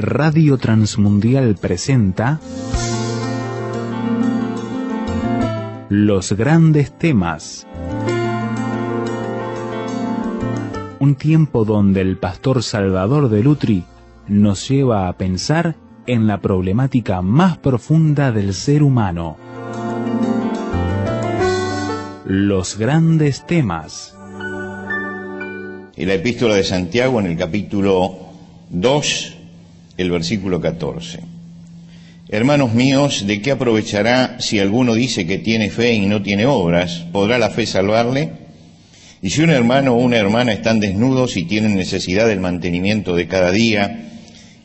Radio Transmundial presenta Los Grandes Temas. Un tiempo donde el pastor Salvador de Lutri nos lleva a pensar en la problemática más profunda del ser humano. Los Grandes Temas. En la epístola de Santiago, en el capítulo 2, el versículo 14. Hermanos míos, ¿de qué aprovechará si alguno dice que tiene fe y no tiene obras? ¿Podrá la fe salvarle? Y si un hermano o una hermana están desnudos y tienen necesidad del mantenimiento de cada día,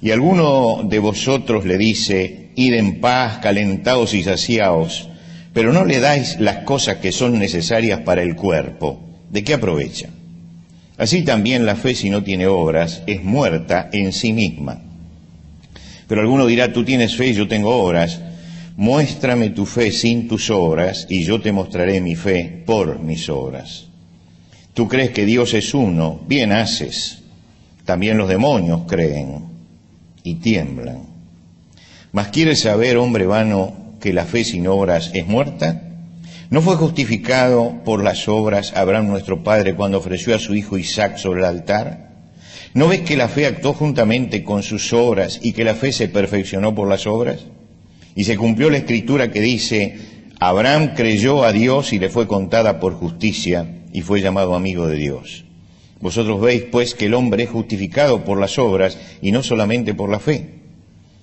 y alguno de vosotros le dice, id en paz, calentaos y saciaos, pero no le dais las cosas que son necesarias para el cuerpo, ¿de qué aprovecha? Así también la fe, si no tiene obras, es muerta en sí misma. Pero alguno dirá, tú tienes fe y yo tengo obras. Muéstrame tu fe sin tus obras, y yo te mostraré mi fe por mis obras. Tú crees que Dios es uno, bien haces. También los demonios creen y tiemblan. ¿Mas quieres saber, hombre vano, que la fe sin obras es muerta? ¿No fue justificado por las obras Abraham nuestro padre cuando ofreció a su hijo Isaac sobre el altar? ¿No ves que la fe actuó juntamente con sus obras y que la fe se perfeccionó por las obras? Y se cumplió la escritura que dice, Abraham creyó a Dios y le fue contada por justicia y fue llamado amigo de Dios. Vosotros veis pues que el hombre es justificado por las obras y no solamente por la fe.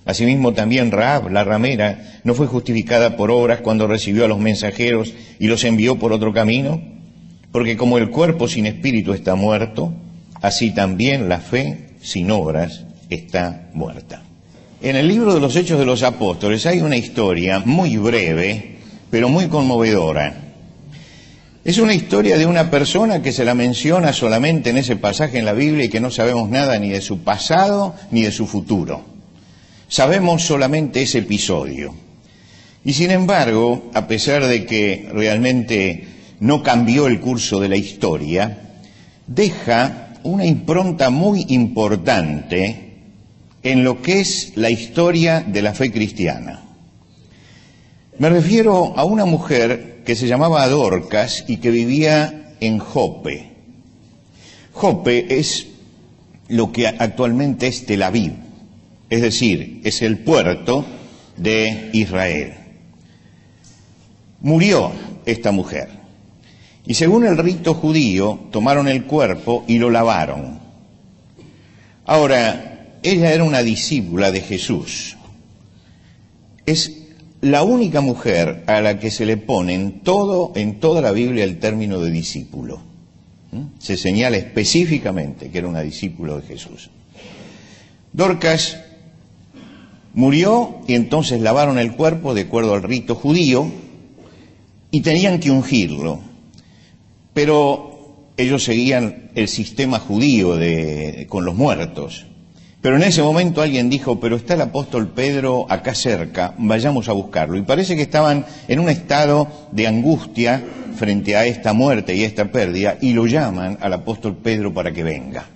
Asimismo también Rahab, la ramera, ¿no fue justificada por obras cuando recibió a los mensajeros y los envió por otro camino? Porque como el cuerpo sin espíritu está muerto, así también la fe sin obras está muerta. En el libro de los Hechos de los Apóstoles hay una historia muy breve, pero muy conmovedora. Es una historia de una persona que se la menciona solamente en ese pasaje en la Biblia y que no sabemos nada ni de su pasado ni de su futuro. Sabemos solamente ese episodio. Y sin embargo, a pesar de que realmente no cambió el curso de la historia, deja una impronta muy importante en lo que es la historia de la fe cristiana. Me refiero a una mujer que se llamaba Dorcas y que vivía en Jope. Jope es lo que actualmente es Tel Aviv. Es decir, es el puerto de Israel. Murió esta mujer y según el rito judío tomaron el cuerpo y lo lavaron. Ahora, ella era una discípula de Jesús. Es la única mujer a la que se le pone en toda la Biblia el término de discípulo. Se señala específicamente que era una discípula de Jesús. Dorcas murió y entonces lavaron el cuerpo de acuerdo al rito judío y tenían que ungirlo. Pero ellos seguían el sistema judío con los muertos. Pero en ese momento alguien dijo, pero está el apóstol Pedro acá cerca, vayamos a buscarlo. Y parece que estaban en un estado de angustia frente a esta muerte y a esta pérdida y lo llaman al apóstol Pedro para que venga.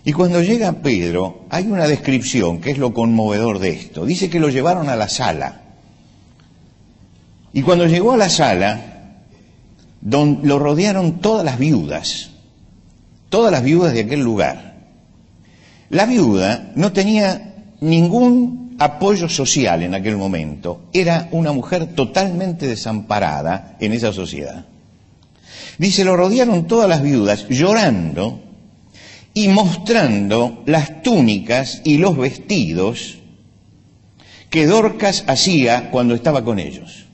Y cuando llega Pedro, hay una descripción que es lo conmovedor de esto. Dice que lo llevaron a la sala. Y cuando llegó a la sala, lo rodearon todas las viudas de aquel lugar. La viuda no tenía ningún apoyo social en aquel momento. Era una mujer totalmente desamparada en esa sociedad. Dice, lo rodearon todas las viudas llorando y mostrando las túnicas y los vestidos que Dorcas hacía cuando estaba con ellos.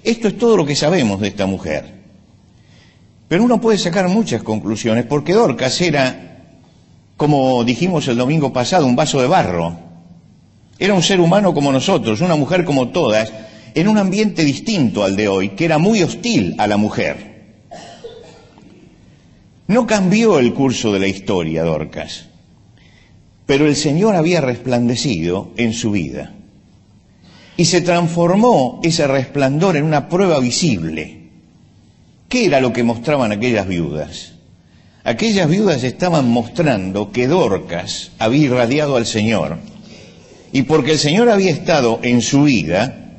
Esto es todo lo que sabemos de esta mujer. Pero uno puede sacar muchas conclusiones, porque Dorcas era, como dijimos el domingo pasado, un vaso de barro. Era un ser humano como nosotros, una mujer como todas, en un ambiente distinto al de hoy, que era muy hostil a la mujer. No cambió el curso de la historia, Dorcas, pero el Señor había resplandecido en su vida. Y se transformó ese resplandor en una prueba visible. ¿Qué era lo que mostraban aquellas viudas? Aquellas viudas estaban mostrando que Dorcas había irradiado al Señor, y porque el Señor había estado en su vida,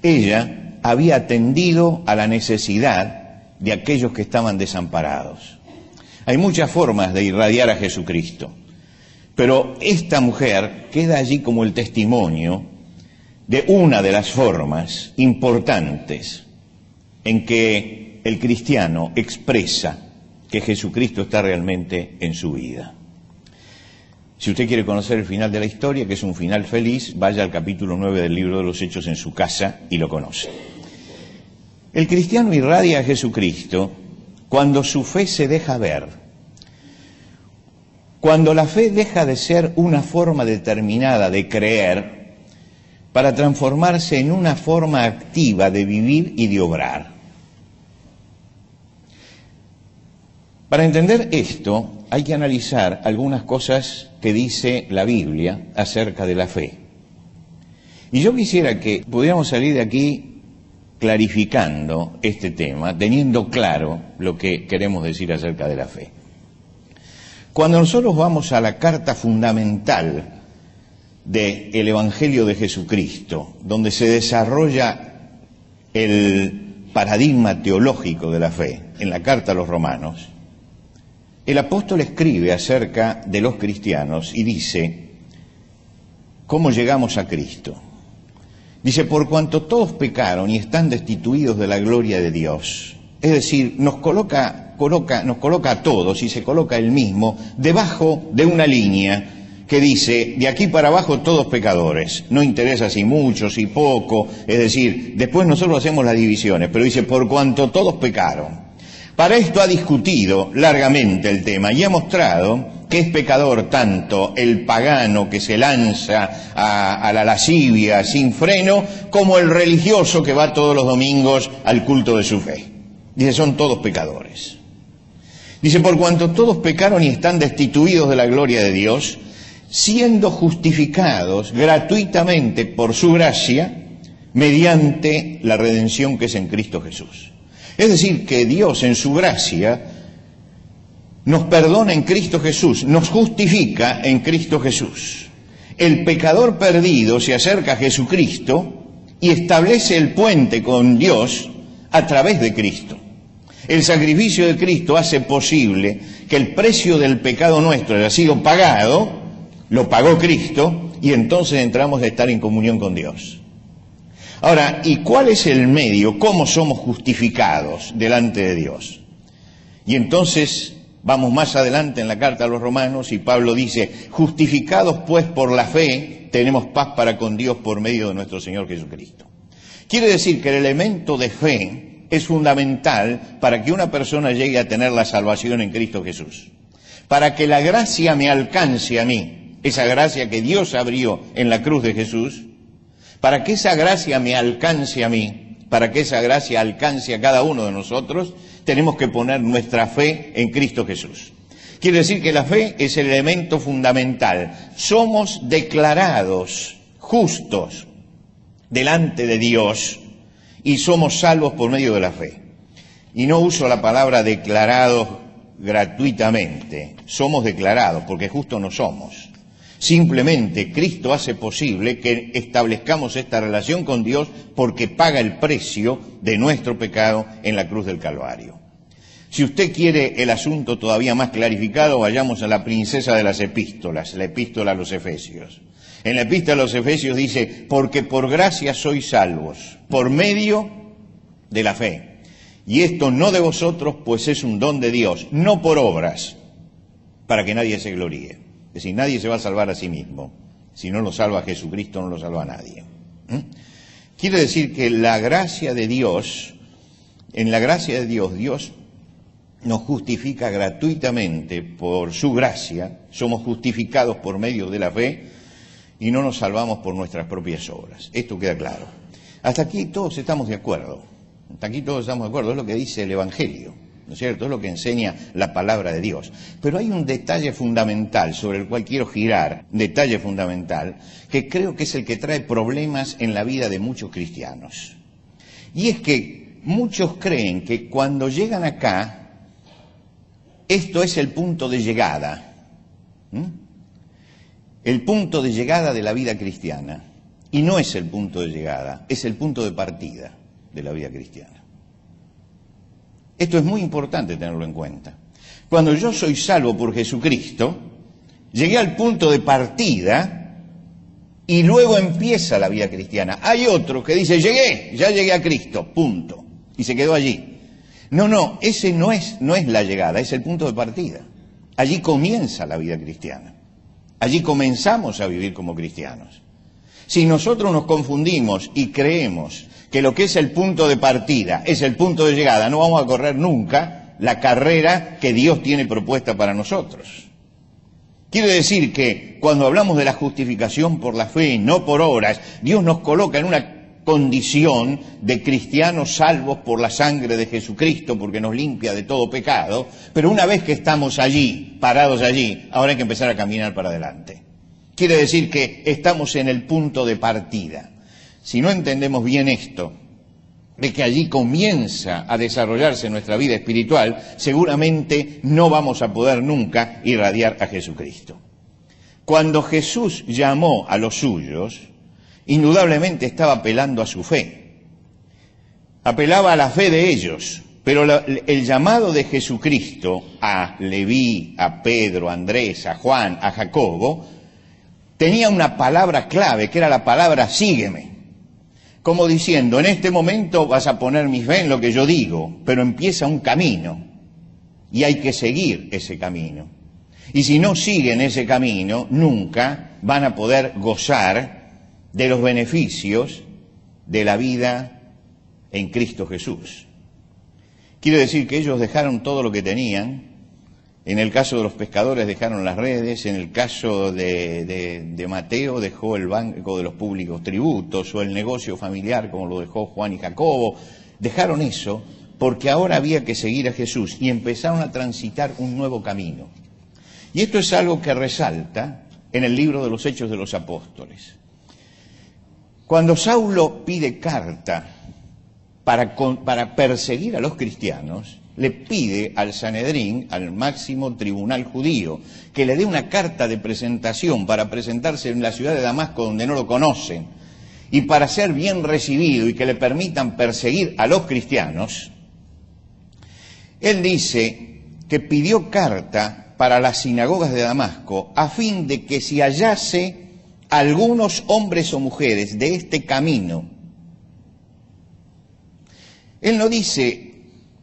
ella había atendido a la necesidad de aquellos que estaban desamparados. Hay muchas formas de irradiar a Jesucristo, pero esta mujer queda allí como el testimonio de una de las formas importantes en que el cristiano expresa que Jesucristo está realmente en su vida. Si usted quiere conocer el final de la historia, que es un final feliz, vaya al capítulo 9 del libro de los Hechos en su casa y lo conoce. El cristiano irradia a Jesucristo cuando su fe se deja ver, cuando la fe deja de ser una forma determinada de creer para transformarse en una forma activa de vivir y de obrar. Para entender esto, hay que analizar algunas cosas que dice la Biblia acerca de la fe. Y yo quisiera que pudiéramos salir de aquí clarificando este tema, teniendo claro lo que queremos decir acerca de la fe. Cuando nosotros vamos a la carta fundamental del Evangelio de Jesucristo, donde se desarrolla el paradigma teológico de la fe, en la carta a los Romanos, el apóstol escribe acerca de los cristianos y dice, ¿cómo llegamos a Cristo? Dice, por cuanto todos pecaron y están destituidos de la gloria de Dios. Es decir, nos coloca a todos, y se coloca él mismo, debajo de una línea que dice, de aquí para abajo todos pecadores. No interesa si mucho, si poco, es decir, después nosotros hacemos las divisiones, pero dice, por cuanto todos pecaron. Para esto ha discutido largamente el tema y ha mostrado que es pecador tanto el pagano que se lanza a la lascivia sin freno, como el religioso que va todos los domingos al culto de su fe. Dice, son todos pecadores. Dice, por cuanto todos pecaron y están destituidos de la gloria de Dios, siendo justificados gratuitamente por su gracia, mediante la redención que es en Cristo Jesús. Es decir, que Dios en su gracia nos perdona en Cristo Jesús, nos justifica en Cristo Jesús. El pecador perdido se acerca a Jesucristo y establece el puente con Dios a través de Cristo. El sacrificio de Cristo hace posible que el precio del pecado nuestro haya sido pagado, lo pagó Cristo, y entonces entramos a estar en comunión con Dios. Ahora, ¿y cuál es el medio? ¿Cómo somos justificados delante de Dios? Y entonces vamos más adelante en la carta a los Romanos y Pablo dice, justificados pues por la fe, tenemos paz para con Dios por medio de nuestro Señor Jesucristo. Quiere decir que el elemento de fe es fundamental para que una persona llegue a tener la salvación en Cristo Jesús. Para que la gracia me alcance a mí, esa gracia que Dios abrió en la cruz de Jesús, para que esa gracia me alcance a mí, para que esa gracia alcance a cada uno de nosotros, tenemos que poner nuestra fe en Cristo Jesús. Quiere decir que la fe es el elemento fundamental. Somos declarados justos delante de Dios y somos salvos por medio de la fe. Y no uso la palabra declarados gratuitamente, somos declarados porque justos no somos. Simplemente Cristo hace posible que establezcamos esta relación con Dios porque paga el precio de nuestro pecado en la cruz del Calvario. Si usted quiere el asunto todavía más clarificado, vayamos a la princesa de las epístolas, la epístola a los Efesios. En la epístola a los Efesios dice, porque por gracia sois salvos, por medio de la fe. Y esto no de vosotros, pues es un don de Dios, no por obras, para que nadie se gloríe. Es decir, nadie se va a salvar a sí mismo. Si no lo salva Jesucristo, no lo salva a nadie. Quiere decir que la gracia de Dios, en la gracia de Dios, Dios nos justifica gratuitamente por su gracia, somos justificados por medio de la fe y no nos salvamos por nuestras propias obras. Esto queda claro. Hasta aquí todos estamos de acuerdo. Hasta aquí todos estamos de acuerdo. Es lo que dice el Evangelio. ¿No es cierto? Es lo que enseña la palabra de Dios. Pero hay un detalle fundamental sobre el cual quiero girar, detalle fundamental, que creo que es el que trae problemas en la vida de muchos cristianos. Y es que muchos creen que cuando llegan acá, esto es el punto de llegada. El punto de llegada de la vida cristiana. Y no es el punto de llegada, es el punto de partida de la vida cristiana. Esto es muy importante tenerlo en cuenta. Cuando yo soy salvo por Jesucristo, llegué al punto de partida y luego empieza la vida cristiana. Hay otro que dice, ya llegué a Cristo, punto. Y se quedó allí. No, ese no es la llegada, es el punto de partida. Allí comienza la vida cristiana. Allí comenzamos a vivir como cristianos. Si nosotros nos confundimos y creemos que lo que es el punto de partida es el punto de llegada, no vamos a correr nunca la carrera que Dios tiene propuesta para nosotros. Quiere decir que cuando hablamos de la justificación por la fe, no por obras, Dios nos coloca en una condición de cristianos salvos por la sangre de Jesucristo, porque nos limpia de todo pecado, pero una vez que estamos allí, parados allí, ahora hay que empezar a caminar para adelante. Quiere decir que estamos en el punto de partida. Si no entendemos bien esto, de que allí comienza a desarrollarse nuestra vida espiritual, seguramente no vamos a poder nunca irradiar a Jesucristo. Cuando Jesús llamó a los suyos, indudablemente estaba apelando a su fe. Apelaba a la fe de ellos, pero el llamado de Jesucristo a Leví, a Pedro, a Andrés, a Juan, a Jacobo, tenía una palabra clave, que era la palabra sígueme. Como diciendo, en este momento vas a poner mi fe en lo que yo digo, pero empieza un camino y hay que seguir ese camino. Y si no siguen ese camino, nunca van a poder gozar de los beneficios de la vida en Cristo Jesús. Quiere decir que ellos dejaron todo lo que tenían. En el caso de los pescadores dejaron las redes, en el caso de Mateo dejó el banco de los públicos tributos o el negocio familiar como lo dejó Juan y Jacobo. Dejaron eso porque ahora había que seguir a Jesús y empezaron a transitar un nuevo camino. Y esto es algo que resalta en el libro de los Hechos de los Apóstoles. Cuando Saulo pide carta para perseguir a los cristianos, le pide al Sanedrín, al máximo tribunal judío, que le dé una carta de presentación para presentarse en la ciudad de Damasco donde no lo conocen y para ser bien recibido y que le permitan perseguir a los cristianos. Él dice que pidió carta para las sinagogas de Damasco a fin de que si hallase algunos hombres o mujeres de este camino, él no dice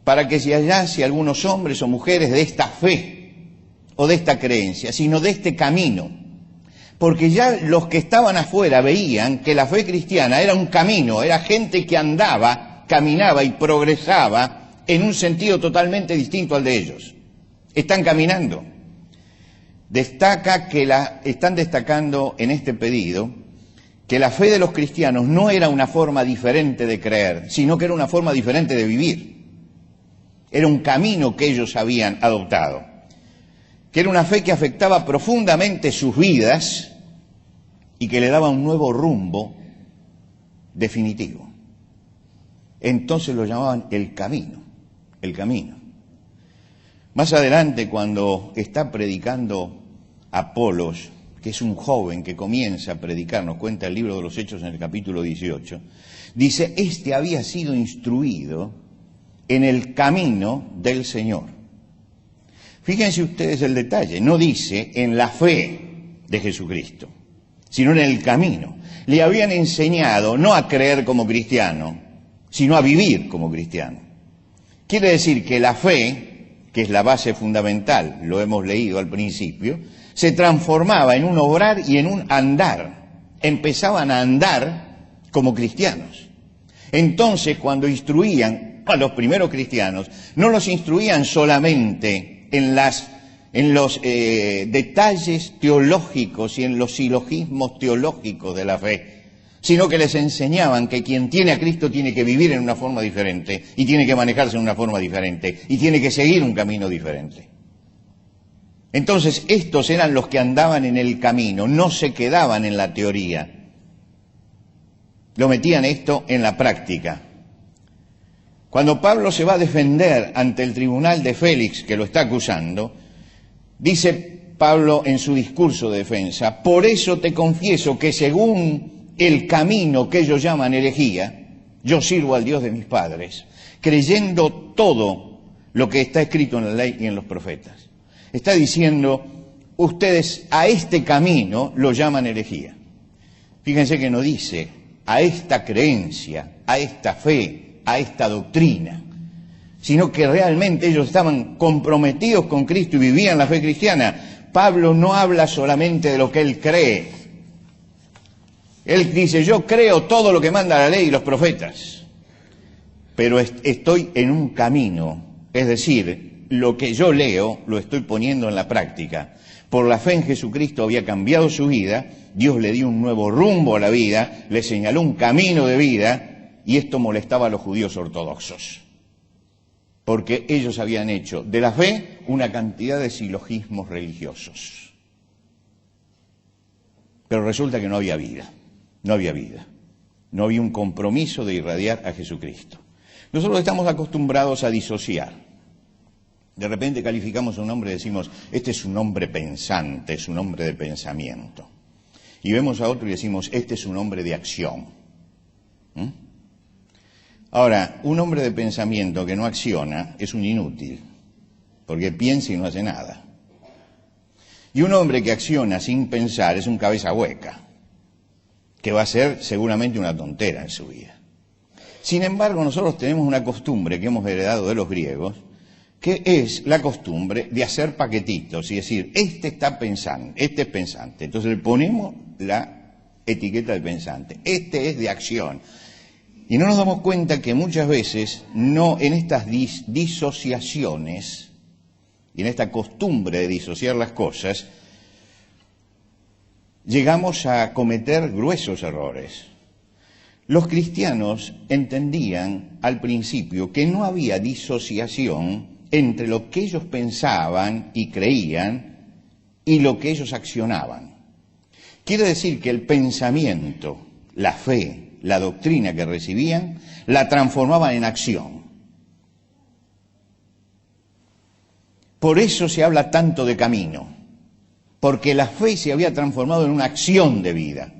para que se hallase algunos hombres o mujeres de esta fe o de esta creencia, sino de este camino. Porque ya los que estaban afuera veían que la fe cristiana era un camino, era gente que andaba, caminaba y progresaba en un sentido totalmente distinto al de ellos. Están caminando. Están destacando en este pedido que la fe de los cristianos no era una forma diferente de creer, sino que era una forma diferente de vivir. Era un camino que ellos habían adoptado, que era una fe que afectaba profundamente sus vidas y que le daba un nuevo rumbo definitivo. Entonces lo llamaban el camino, el camino. Más adelante, cuando está predicando Apolos, que es un joven que comienza a predicar, nos cuenta el libro de los Hechos en el capítulo 18, dice, este había sido instruido en el camino del Señor. Fíjense ustedes el detalle, no dice en la fe de Jesucristo, sino en el camino. Le habían enseñado no a creer como cristiano, sino a vivir como cristiano. Quiere decir que la fe, que es la base fundamental, lo hemos leído al principio, se transformaba en un obrar y en un andar. Empezaban a andar como cristianos. Entonces, cuando instruían a los primeros cristianos, no los instruían solamente en los detalles teológicos y en los silogismos teológicos de la fe, sino que les enseñaban que quien tiene a Cristo tiene que vivir en una forma diferente y tiene que manejarse en una forma diferente y tiene que seguir un camino diferente. Entonces, estos eran los que andaban en el camino, no se quedaban en la teoría, lo metían esto en la práctica. Cuando Pablo se va a defender ante el tribunal de Félix, que lo está acusando, dice Pablo en su discurso de defensa: por eso te confieso que según el camino que ellos llaman herejía, yo sirvo al Dios de mis padres, creyendo todo lo que está escrito en la ley y en los profetas. Está diciendo, ustedes a este camino lo llaman herejía. Fíjense que no dice a esta creencia, a esta fe, a esta doctrina, sino que realmente ellos estaban comprometidos con Cristo y vivían la fe cristiana. Pablo no habla solamente de lo que él cree. Él dice, yo creo todo lo que manda la ley y los profetas, pero estoy en un camino, es decir, lo que yo leo lo estoy poniendo en la práctica. Por la fe en Jesucristo había cambiado su vida, Dios le dio un nuevo rumbo a la vida, le señaló un camino de vida, y esto molestaba a los judíos ortodoxos, porque ellos habían hecho de la fe una cantidad de silogismos religiosos. Pero resulta que no había vida, no había vida, no había un compromiso de irradiar a Jesucristo. Nosotros estamos acostumbrados a disociar. De repente calificamos a un hombre y decimos, este es un hombre pensante, es un hombre de pensamiento. Y vemos a otro y decimos, este es un hombre de acción. Ahora, un hombre de pensamiento que no acciona es un inútil, porque piensa y no hace nada. Y un hombre que acciona sin pensar es un cabeza hueca, que va a ser seguramente una tontera en su vida. Sin embargo, nosotros tenemos una costumbre que hemos heredado de los griegos, que es la costumbre de hacer paquetitos y decir, este está pensando, este es pensante. Entonces le ponemos la etiqueta de pensante, este es de acción. Y no nos damos cuenta que muchas veces no en estas disociaciones y en esta costumbre de disociar las cosas, llegamos a cometer gruesos errores. Los cristianos entendían al principio que no había disociación entre lo que ellos pensaban y creían y lo que ellos accionaban. Quiere decir que el pensamiento, la fe, la doctrina que recibían, la transformaban en acción. Por eso se habla tanto de camino, porque la fe se había transformado en una acción de vida,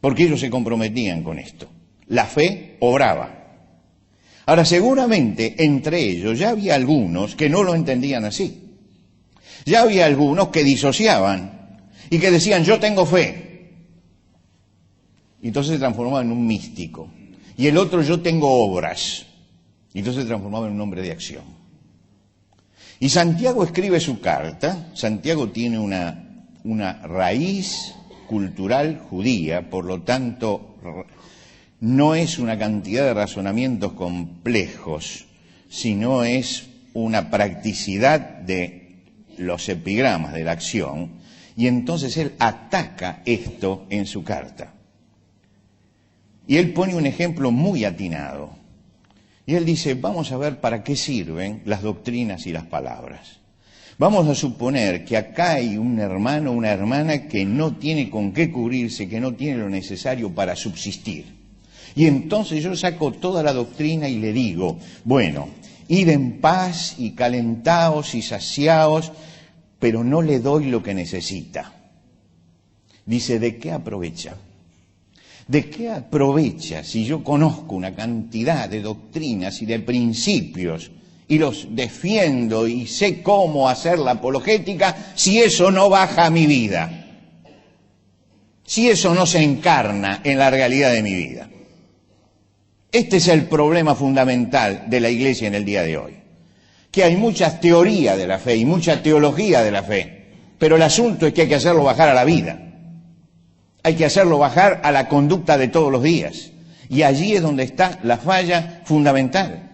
porque ellos se comprometían con esto. La fe obraba. Ahora, seguramente entre ellos ya había algunos que no lo entendían así. Ya había algunos que disociaban y que decían, yo tengo fe. Y entonces se transformaba en un místico. Y el otro, yo tengo obras. Y entonces se transformaba en un hombre de acción. Y Santiago escribe su carta. Santiago tiene una raíz cultural judía, por lo tanto no es una cantidad de razonamientos complejos, sino es una practicidad de los epigramas, de la acción, y entonces él ataca esto en su carta. Y él pone un ejemplo muy atinado. Y él dice, vamos a ver para qué sirven las doctrinas y las palabras. Vamos a suponer que acá hay un hermano o una hermana que no tiene con qué cubrirse, que no tiene lo necesario para subsistir. Y entonces yo saco toda la doctrina y le digo, bueno, id en paz y calentaos y saciaos, pero no le doy lo que necesita. Dice, ¿de qué aprovecha? ¿De qué aprovecha si yo conozco una cantidad de doctrinas y de principios y los defiendo y sé cómo hacer la apologética, si eso no baja a mi vida? Si eso no se encarna en la realidad de mi vida. Este es el problema fundamental de la Iglesia en el día de hoy. Que hay muchas teorías de la fe y mucha teología de la fe, pero el asunto es que hay que hacerlo bajar a la vida. Hay que hacerlo bajar a la conducta de todos los días. Y allí es donde está la falla fundamental.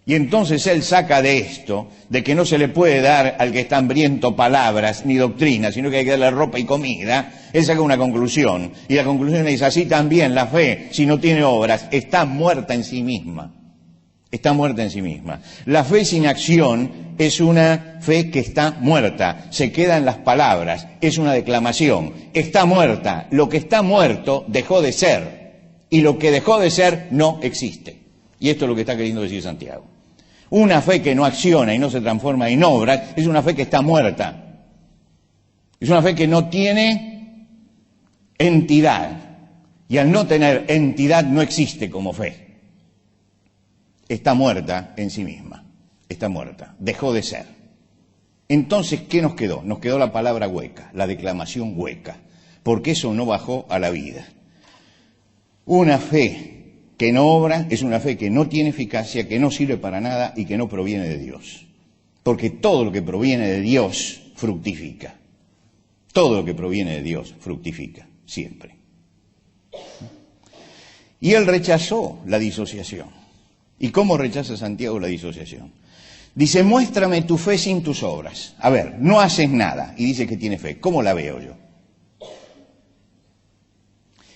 Y entonces él saca de esto, de que no se le puede dar al que está hambriento palabras ni doctrinas, sino que hay que darle ropa y comida, él saca una conclusión. Y la conclusión es así también, la fe, si no tiene obras, está muerta en sí misma. Está muerta en sí misma. La fe sin acción es una fe que está muerta, se queda en las palabras, es una declamación, está muerta. Lo que está muerto dejó de ser, y lo que dejó de ser no existe. Y esto es lo que está queriendo decir Santiago. Una fe que no acciona y no se transforma en obras es una fe que está muerta. Es una fe que no tiene entidad. Y al no tener entidad no existe como fe. Está muerta en sí misma. Está muerta. Dejó de ser. Entonces, ¿qué nos quedó? Nos quedó la palabra hueca, la declamación hueca. Porque eso no bajó a la vida. Una fe que no obra es una fe que no tiene eficacia, que no sirve para nada y que no proviene de Dios. Porque todo lo que proviene de Dios fructifica. Todo lo que proviene de Dios fructifica, siempre. Y él rechazó la disociación. ¿Y cómo rechaza Santiago la disociación? Dice, muéstrame tu fe sin tus obras. A ver, no haces nada y dice que tiene fe. ¿Cómo la veo yo?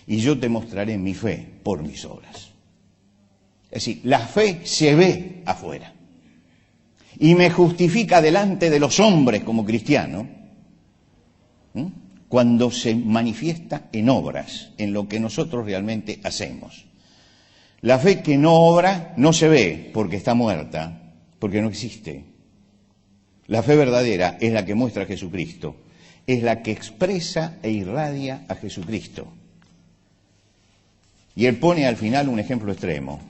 Y yo te mostraré mi fe por mis obras. Es decir, la fe se ve afuera. Y me justifica delante de los hombres como cristiano, cuando se manifiesta en obras, en lo que nosotros realmente hacemos. La fe que no obra no se ve porque está muerta, porque no existe. La fe verdadera es la que muestra a Jesucristo, es la que expresa e irradia a Jesucristo. Y él pone al final un ejemplo extremo.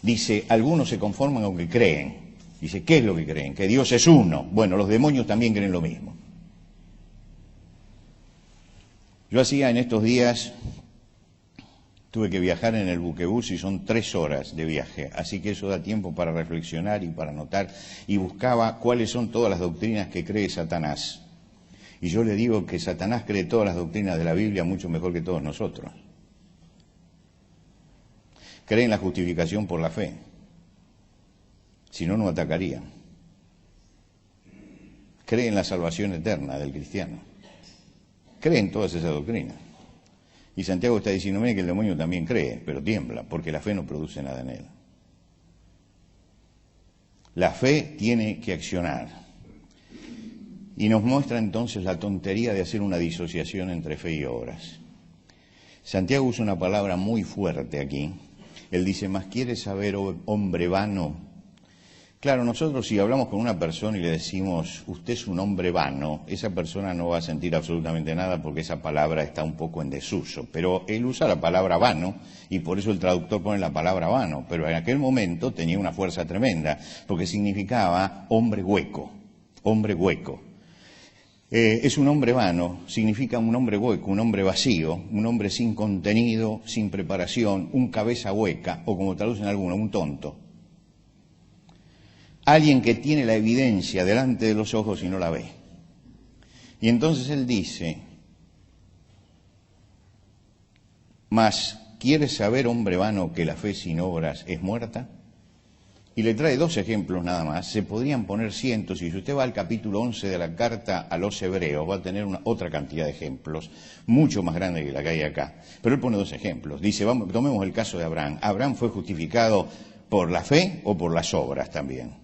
Dice, algunos se conforman con que creen. Dice, ¿qué es lo que creen? Que Dios es uno. Bueno, los demonios también creen lo mismo. Yo hacía en estos días, tuve que viajar en el buquebús y son 3 horas de viaje. Así que eso da tiempo para reflexionar y para anotar. Y buscaba cuáles son todas las doctrinas que cree Satanás. Y yo le digo que Satanás cree todas las doctrinas de la Biblia mucho mejor que todos nosotros. Cree en la justificación por la fe. Si no, no atacaría. Cree en la salvación eterna del cristiano. Cree en todas esas doctrinas. Y Santiago está diciendo, mire que el demonio también cree, pero tiembla, porque la fe no produce nada en él. La fe tiene que accionar. Y nos muestra entonces la tontería de hacer una disociación entre fe y obras. Santiago usa una palabra muy fuerte aquí. Él dice, ¿más quieres saber, hombre vano? Claro, nosotros si hablamos con una persona y le decimos, usted es un hombre vano, esa persona no va a sentir absolutamente nada porque esa palabra está un poco en desuso. Pero él usa la palabra vano y por eso el traductor pone la palabra vano. Pero en aquel momento tenía una fuerza tremenda porque significaba hombre hueco, hombre hueco. Es un hombre vano, significa un hombre hueco, un hombre vacío, un hombre sin contenido, sin preparación, un cabeza hueca, o como traducen algunos, un tonto. Alguien que tiene la evidencia delante de los ojos y no la ve. Y entonces él dice, mas, ¿quieres saber, hombre vano, que la fe sin obras es muerta? Y le trae 2 ejemplos nada más, se podrían poner cientos, y si usted va al capítulo 11 de la carta a los Hebreos, va a tener otra cantidad de ejemplos, mucho más grande que la que hay acá. Pero él pone 2 ejemplos, dice, tomemos el caso de Abraham. Abraham fue justificado por la fe o por las obras también.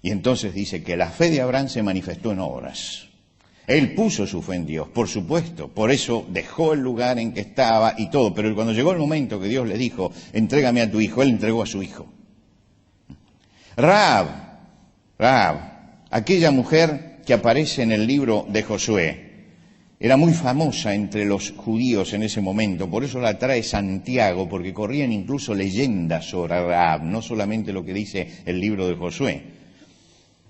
Y entonces dice que la fe de Abraham se manifestó en obras. Él puso su fe en Dios, por supuesto, por eso dejó el lugar en que estaba y todo, pero cuando llegó el momento que Dios le dijo, entrégame a tu hijo, él entregó a su hijo. Rahab, aquella mujer que aparece en el libro de Josué, era muy famosa entre los judíos en ese momento, por eso la trae Santiago, porque corrían incluso leyendas sobre Rahab, no solamente lo que dice el libro de Josué.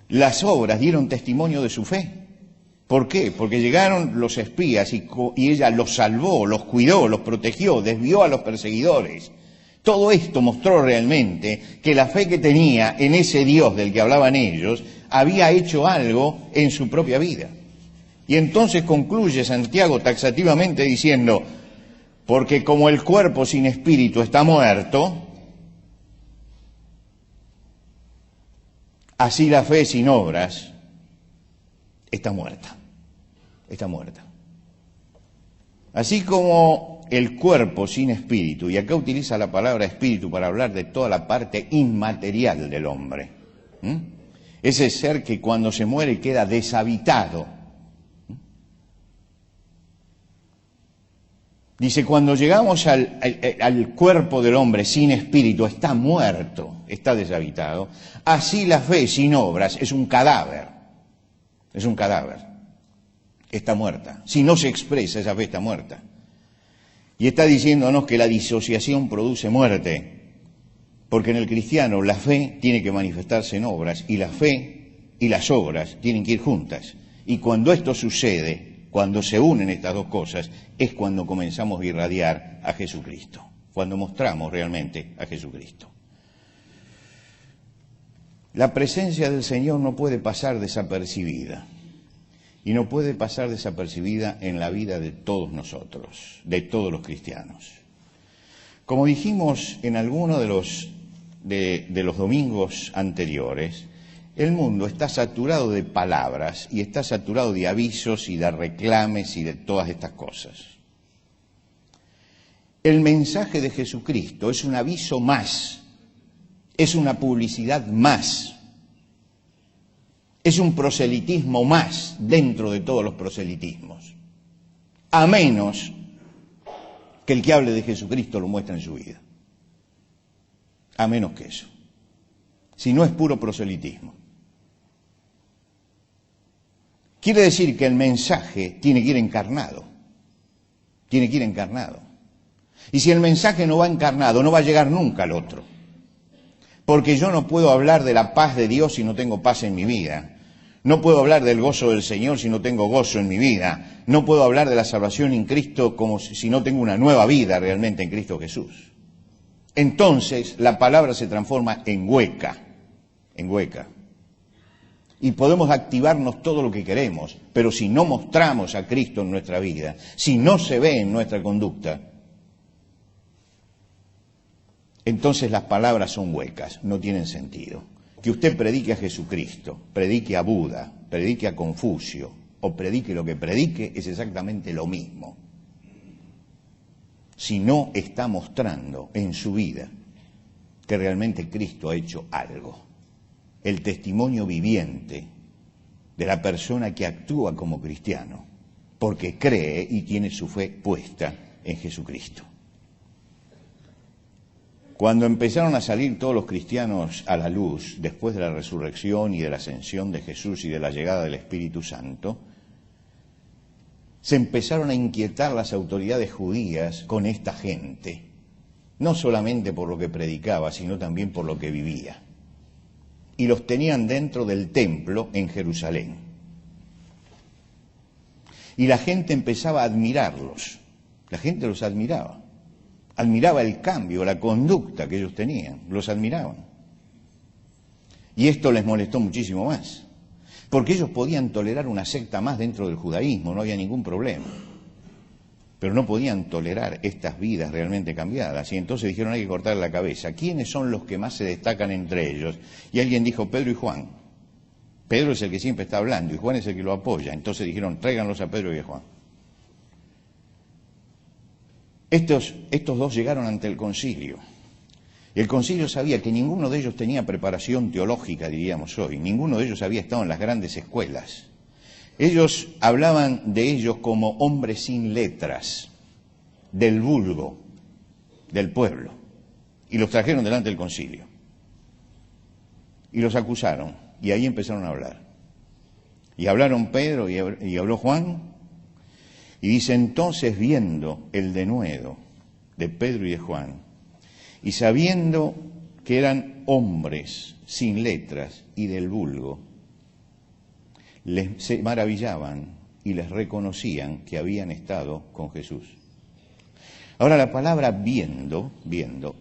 Las obras dieron testimonio de su fe. ¿Por qué? Porque llegaron los espías y ella los salvó, los cuidó, los protegió, desvió a los perseguidores. Todo esto mostró realmente que la fe que tenía en ese Dios del que hablaban ellos había hecho algo en su propia vida. Y entonces concluye Santiago taxativamente diciendo, porque como el cuerpo sin espíritu está muerto, así la fe sin obras está muerta. Está muerta. Así como el cuerpo sin espíritu, y acá utiliza la palabra espíritu para hablar de toda la parte inmaterial del hombre. Ese ser que cuando se muere queda deshabitado. Dice, cuando llegamos al cuerpo del hombre sin espíritu, está muerto, está deshabitado. Así la fe sin obras es un cadáver. Es un cadáver. Está muerta. Si no se expresa, esa fe está muerta. Y está diciéndonos que la disociación produce muerte. Porque en el cristiano la fe tiene que manifestarse en obras, y la fe y las obras tienen que ir juntas. Y cuando esto sucede, cuando se unen estas dos cosas, es cuando comenzamos a irradiar a Jesucristo, cuando mostramos realmente a Jesucristo. La presencia del Señor no puede pasar desapercibida, y no puede pasar desapercibida en la vida de todos nosotros, de todos los cristianos. Como dijimos en alguno de los domingos anteriores, el mundo está saturado de palabras y está saturado de avisos y de reclames y de todas estas cosas. El mensaje de Jesucristo es un aviso más, es una publicidad más, es un proselitismo más dentro de todos los proselitismos, a menos que el que hable de Jesucristo lo muestre en su vida, a menos que eso, si no es puro proselitismo. Quiere decir que el mensaje tiene que ir encarnado, tiene que ir encarnado. Y si el mensaje no va encarnado, no va a llegar nunca al otro. Porque yo no puedo hablar de la paz de Dios si no tengo paz en mi vida. No puedo hablar del gozo del Señor si no tengo gozo en mi vida. No puedo hablar de la salvación en Cristo como si no tengo una nueva vida realmente en Cristo Jesús. Entonces la palabra se transforma en hueca, en hueca. Y podemos activarnos todo lo que queremos, pero si no mostramos a Cristo en nuestra vida, si no se ve en nuestra conducta, entonces las palabras son huecas, no tienen sentido. Que usted predique a Jesucristo, predique a Buda, predique a Confucio, o predique lo que predique, es exactamente lo mismo. Si no está mostrando en su vida que realmente Cristo ha hecho algo. El testimonio viviente de la persona que actúa como cristiano, porque cree y tiene su fe puesta en Jesucristo. Cuando empezaron a salir todos los cristianos a la luz, después de la resurrección y de la ascensión de Jesús y de la llegada del Espíritu Santo, se empezaron a inquietar las autoridades judías con esta gente, no solamente por lo que predicaba, sino también por lo que vivía. Y los tenían dentro del templo en Jerusalén. Y la gente empezaba a admirarlos. La gente los admiraba. Admiraba el cambio, la conducta que ellos tenían. Los admiraban. Y esto les molestó muchísimo más. Porque ellos podían tolerar una secta más dentro del judaísmo, no había ningún problema. Pero no podían tolerar estas vidas realmente cambiadas. Y entonces dijeron, hay que cortar la cabeza. ¿Quiénes son los que más se destacan entre ellos? Y alguien dijo, Pedro y Juan. Pedro es el que siempre está hablando y Juan es el que lo apoya. Entonces dijeron, tráiganlos a Pedro y a Juan. Estos dos llegaron ante el concilio. Y el concilio sabía que ninguno de ellos tenía preparación teológica, diríamos hoy. Ninguno de ellos había estado en las grandes escuelas. Ellos hablaban de ellos como hombres sin letras, del vulgo, del pueblo, y los trajeron delante del concilio. Y los acusaron, y ahí empezaron a hablar. Y hablaron Pedro y habló Juan, y dice, entonces viendo el denuedo de Pedro y de Juan, y sabiendo que eran hombres sin letras y del vulgo, se maravillaban y les reconocían que habían estado con Jesús. Ahora la palabra viendo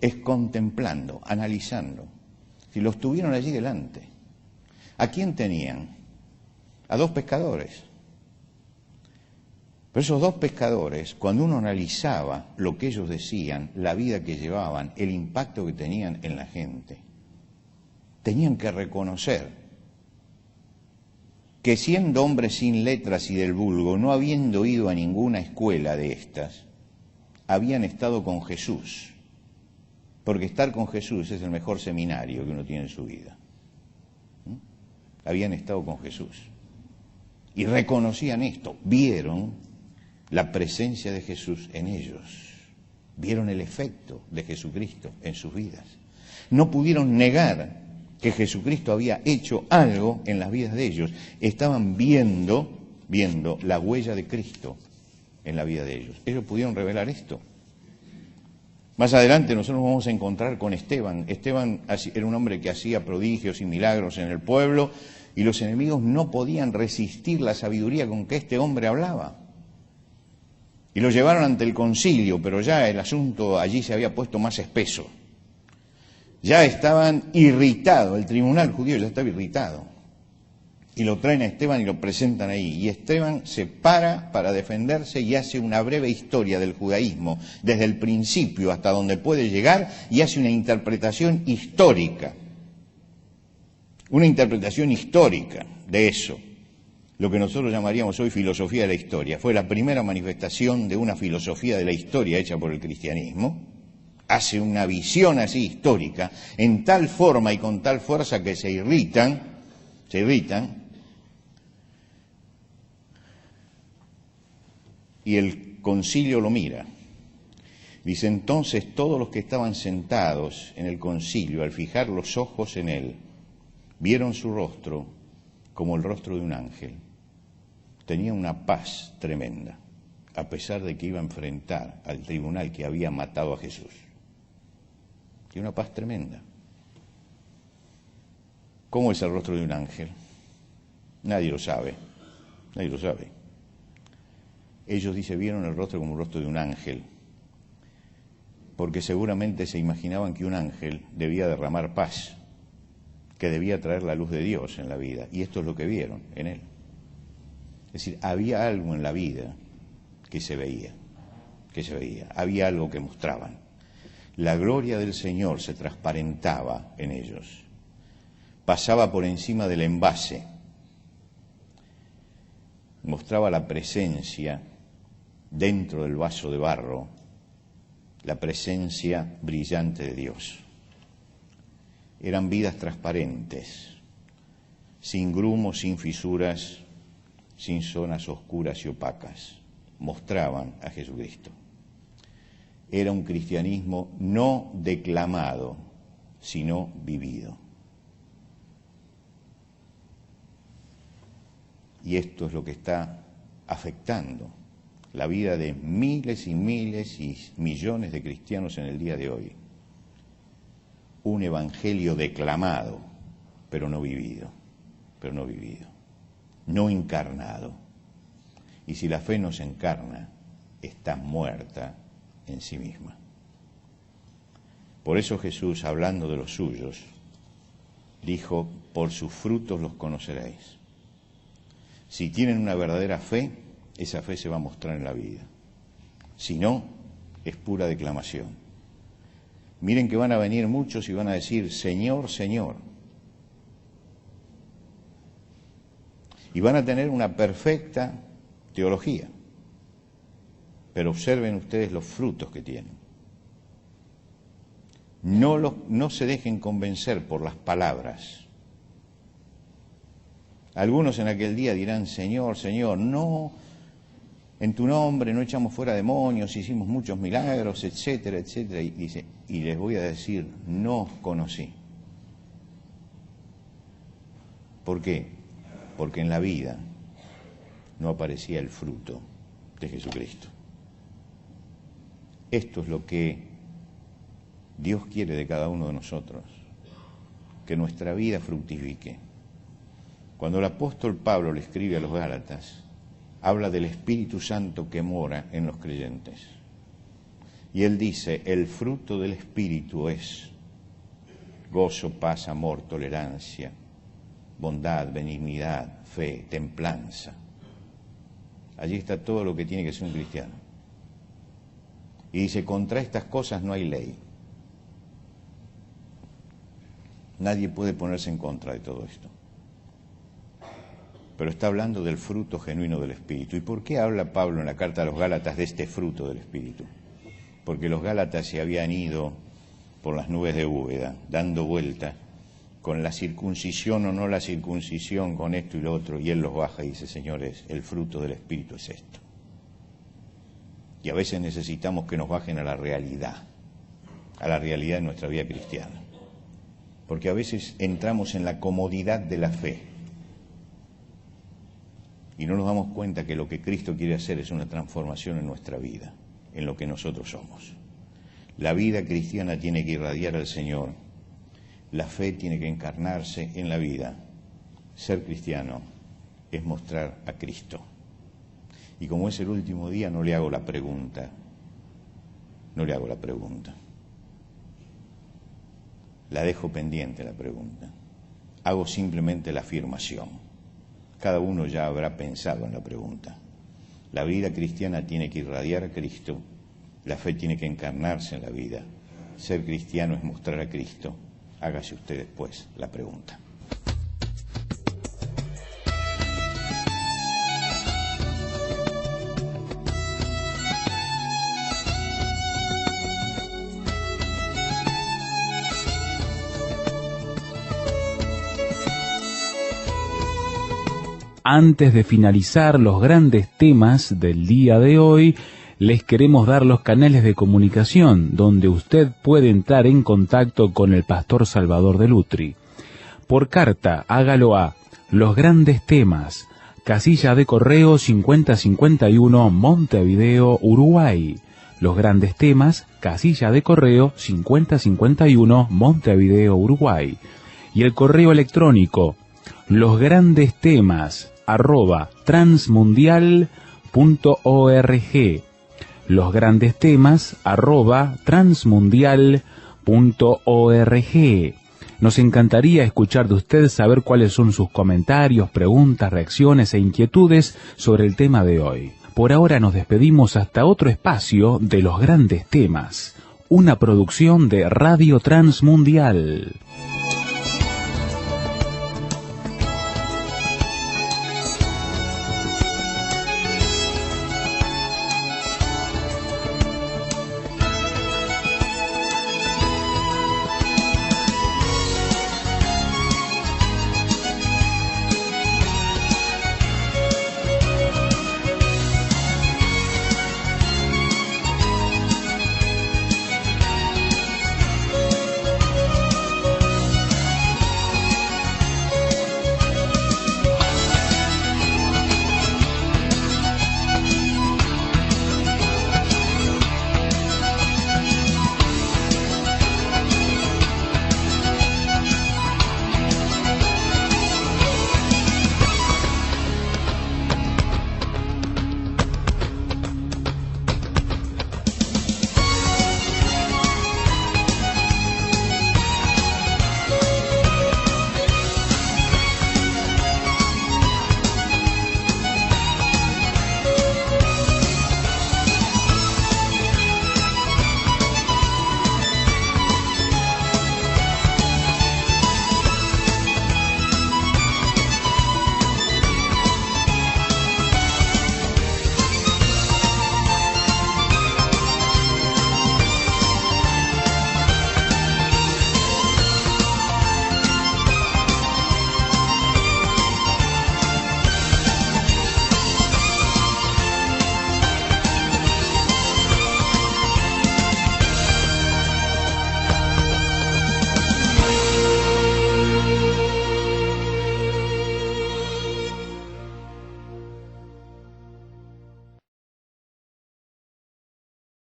es contemplando, analizando. Si los tuvieron allí delante, ¿a quién tenían? A dos pescadores. Pero esos dos pescadores, cuando uno analizaba lo que ellos decían, la vida que llevaban, el impacto que tenían en la gente, tenían que reconocer que siendo hombres sin letras y del vulgo, no habiendo ido a ninguna escuela de estas, habían estado con Jesús. Porque estar con Jesús es el mejor seminario que uno tiene en su vida. Habían estado con Jesús. Y reconocían esto, vieron la presencia de Jesús en ellos. Vieron el efecto de Jesucristo en sus vidas. No pudieron negar que Jesucristo había hecho algo en las vidas de ellos. Estaban viendo la huella de Cristo en la vida de ellos. Ellos pudieron revelar esto. Más adelante nosotros nos vamos a encontrar con Esteban. Esteban era un hombre que hacía prodigios y milagros en el pueblo y los enemigos no podían resistir la sabiduría con que este hombre hablaba. Y lo llevaron ante el concilio, pero ya el asunto allí se había puesto más espeso. Ya estaban irritados, el tribunal judío ya estaba irritado. Y lo traen a Esteban y lo presentan ahí. Y Esteban se para defenderse y hace una breve historia del judaísmo, desde el principio hasta donde puede llegar, y hace una interpretación histórica. Una interpretación histórica de eso. Lo que nosotros llamaríamos hoy filosofía de la historia. Fue la primera manifestación de una filosofía de la historia hecha por el cristianismo. Hace una visión así histórica, en tal forma y con tal fuerza que se irritan, y el concilio lo mira. Dice, entonces todos los que estaban sentados en el concilio, al fijar los ojos en él, vieron su rostro como el rostro de un ángel. Tenía una paz tremenda, a pesar de que iba a enfrentar al tribunal que había matado a Jesús. Y una paz tremenda. ¿Cómo es el rostro de un ángel? Nadie lo sabe. Nadie lo sabe. Ellos, dice, vieron el rostro como el rostro de un ángel, porque seguramente se imaginaban que un ángel debía derramar paz, que debía traer la luz de Dios en la vida. Y esto es lo que vieron en él. Es decir, había algo en la vida que se veía. Había algo que mostraban. La gloria del Señor se transparentaba en ellos. Pasaba por encima del envase. Mostraba la presencia dentro del vaso de barro, la presencia brillante de Dios. Eran vidas transparentes, sin grumos, sin fisuras, sin zonas oscuras y opacas. Mostraban a Jesucristo. Era un cristianismo no declamado, sino vivido. Y esto es lo que está afectando la vida de miles y miles y millones de cristianos en el día de hoy. Un evangelio declamado, pero no vivido, no encarnado. Y si la fe no se encarna, está muerta en sí misma. Por eso Jesús, hablando de los suyos, dijo, por sus frutos los conoceréis. Si tienen una verdadera fe, esa fe se va a mostrar en la vida. Si no, es pura declamación. Miren que van a venir muchos y van a decir, Señor, Señor. Y van a tener una perfecta teología. Pero observen ustedes los frutos que tienen. No se dejen convencer por las palabras. Algunos en aquel día dirán, Señor, Señor, no, en tu nombre no echamos fuera demonios, hicimos muchos milagros, etcétera, etcétera. Y dice, y les voy a decir, no os conocí. ¿Por qué? Porque en la vida no aparecía el fruto de Jesucristo. Esto es lo que Dios quiere de cada uno de nosotros, que nuestra vida fructifique. Cuando el apóstol Pablo le escribe a los Gálatas, habla del Espíritu Santo que mora en los creyentes. Y él dice, el fruto del Espíritu es gozo, paz, amor, tolerancia, bondad, benignidad, fe, templanza. Allí está todo lo que tiene que ser un cristiano. Y dice, contra estas cosas no hay ley. Nadie puede ponerse en contra de todo esto. Pero está hablando del fruto genuino del Espíritu. ¿Y por qué habla Pablo en la carta a los Gálatas de este fruto del Espíritu? Porque los Gálatas se habían ido por las nubes de Úbeda, dando vuelta con la circuncisión o no la circuncisión, con esto y lo otro, y él los baja y dice, señores, el fruto del Espíritu es esto. Y a veces necesitamos que nos bajen a la realidad de nuestra vida cristiana. Porque a veces entramos en la comodidad de la fe y no nos damos cuenta que lo que Cristo quiere hacer es una transformación en nuestra vida, en lo que nosotros somos. La vida cristiana tiene que irradiar al Señor, la fe tiene que encarnarse en la vida. Ser cristiano es mostrar a Cristo. Y como es el último día, no le hago la pregunta. La dejo pendiente la pregunta. Hago simplemente la afirmación. Cada uno ya habrá pensado en la pregunta. La vida cristiana tiene que irradiar a Cristo. La fe tiene que encarnarse en la vida. Ser cristiano es mostrar a Cristo. Hágase usted después la pregunta. Antes de finalizar los grandes temas del día de hoy, les queremos dar los canales de comunicación donde usted puede entrar en contacto con el pastor Salvador de Lutri. Por carta, hágalo a Los Grandes Temas, casilla de correo 5051, Montevideo, Uruguay. Los Grandes Temas, casilla de correo 5051, Montevideo, Uruguay. Y el correo electrónico, losgrandestemas@transmundial.org. losgrandestemas@transmundial.org. Nos encantaría escuchar de usted, saber cuáles son sus comentarios, preguntas, reacciones e inquietudes sobre el tema de hoy. Por ahora nos despedimos hasta otro espacio de Los Grandes Temas, una producción de Radio Transmundial.